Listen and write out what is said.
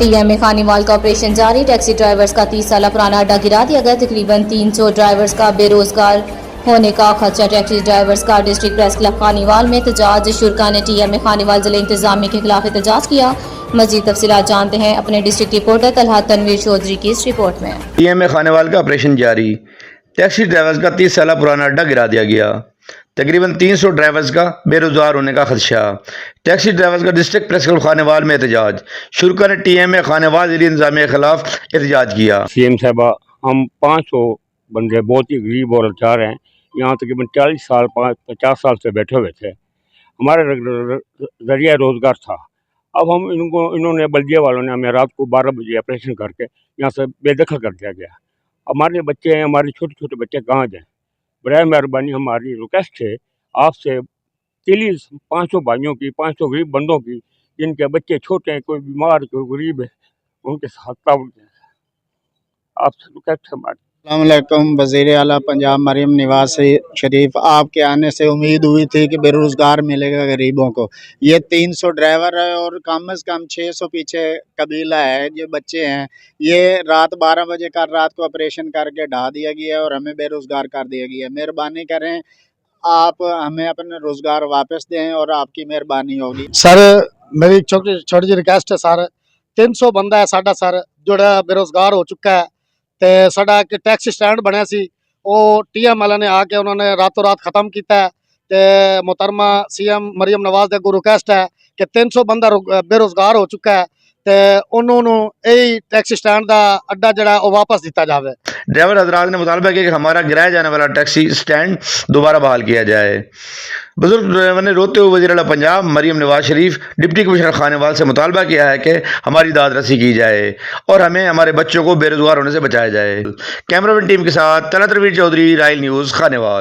T M A Khanewal का operation जारी। Taxi drivers का 30 साल पुराना अड्डा गिरा दिया गया। तकरीबन 300 ड्राइवर्स का बेरोजगार होने का खदशा। टैक्सी ड्राइवर्स का डिस्ट्रिक्ट प्रेस क्लब खानीवाल में एहतजाज। शुरका ने टी एम ए खानीवाल जिले इंतजामिया के खिलाफ एहतजाज किया। मजीद तफसीलात जानते हैं अपने डिस्ट्रिक्ट रिपोर्टर तलहा तनवीर चौधरी की इस रिपोर्ट में। टीएमए खानेवाल का ऑपरेशन जारी। टैक्सी ड्राइवर्स का 30 साल पुराना अड्डा गिरा दिया गया। तकरीबन 300 ड्राइवर्स का बेरोजगार होने का खदशा। टैक्सी ड्राइवर्स का डिस्ट्रिक्ट प्रेस क्लब खानेवाल में एहतजाज। शुरका ने टीएमए खानेवाल जिले इंतजामिया के खिलाफ एहतजाज किया। सीएम साहबा, हम 500 बंदे बहुत ही गरीब और लाचार हैं। यहाँ तकरीबन 40 साल 50 साल से बैठे हुए थे। हमारे जरिया रोज़गार था। अब हम इन्होंने बल्दिया वालों ने हमें रात को 12 बजे ऑपरेशन करके यहाँ से बेदखल कर दिया गया। हमारे बच्चे हैं, हमारे छोटे छोटे बच्चे कहाँ जाएँ? बराए मेहरबानी हमारी रिक्वेस्ट है आपसे, 500 भाइयों की, 500 गरीब बंदों की, जिनके बच्चे छोटे हैं, कोई बीमार, कोई गरीब है, उनके साथ ताउन आपसे रिक्वेस्ट है हमारी। अस्सलामुअलैकुम। वज़ीर आला पंजाब मरियम नवाज शरीफ, आपके आने से उम्मीद हुई थी कि बेरोज़गार मिलेगा गरीबों को। ये 300 ड्राइवर है और कम से कम 600 पीछे कबीला है, जो बच्चे हैं। ये रात 12 बजे का रात को ऑपरेशन करके ढा दिया गया है और हमें बेरोज़गार कर दिया गया है। मेहरबानी करें, आप हमें अपने रोज़गार वापस दें और आपकी मेहरबानी होगी। सर मेरी छोटी जी रिक्वेस्ट है सर, 300 बंदा है साडा सर जोड़ा बेरोज़गार हो चुका है। ते साडा एक टैक्सी स्टैंड बनया सी, वो टीएम वाले ने आके उन्होंने रातों रात खत्म किया है। ते मोहतरमा सीएम मरियम नवाज दे को रिक्वेस्ट है कि 300 बंदा बेरोज़गार हो चुका है, ते उन्होंने यही टैक्सी स्टैंड का अड्डा जड़ा वो वापस दिता जाए। ड्राइवर हजरात ने मुतालबा किया कि हमारा गिराया जाने वाला टैक्सी स्टैंड दोबारा बहाल किया जाए। बुजुर्ग ड्राइवर ने रोते हुए वज़ीर आला पंजाब मरियम नवाज शरीफ डिप्टी कमिश्नर खानेवाल से मुतालबा किया है कि हमारी दाद रसी की जाए और हमें हमारे बच्चों को बेरोजगार होने से बचाया जाए। कैमरामैन टीम के साथ तलहा तनवीर चौधरी, राइल न्यूज़, खानेवाल।